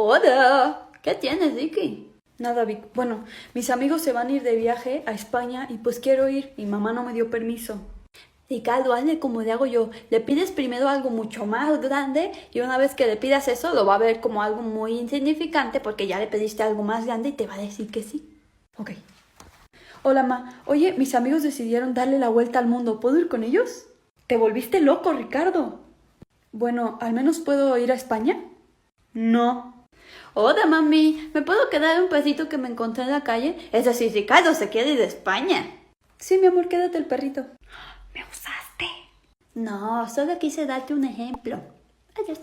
Hola, ¿qué tienes, Vicky? Nada, Vic. Bueno, mis amigos se van a ir de viaje a España y pues quiero ir. Mi mamá no me dio permiso. Ricardo, hazle como le hago yo. Le pides primero algo mucho más grande y una vez que le pidas eso lo va a ver como algo muy insignificante porque ya le pediste algo más grande y te va a decir que sí. Ok. Hola, ma. Oye, mis amigos decidieron darle la vuelta al mundo. ¿Puedo ir con ellos? Te volviste loco, Ricardo. Bueno, ¿al menos puedo ir a España? No. Hola, mami. ¿Me puedo quedar un pedacito que me encontré en la calle? Es decir, Ricardo se quiere ir de España. Sí, mi amor, quédate el perrito. ¿Me usaste? No, solo quise darte un ejemplo. Adiós.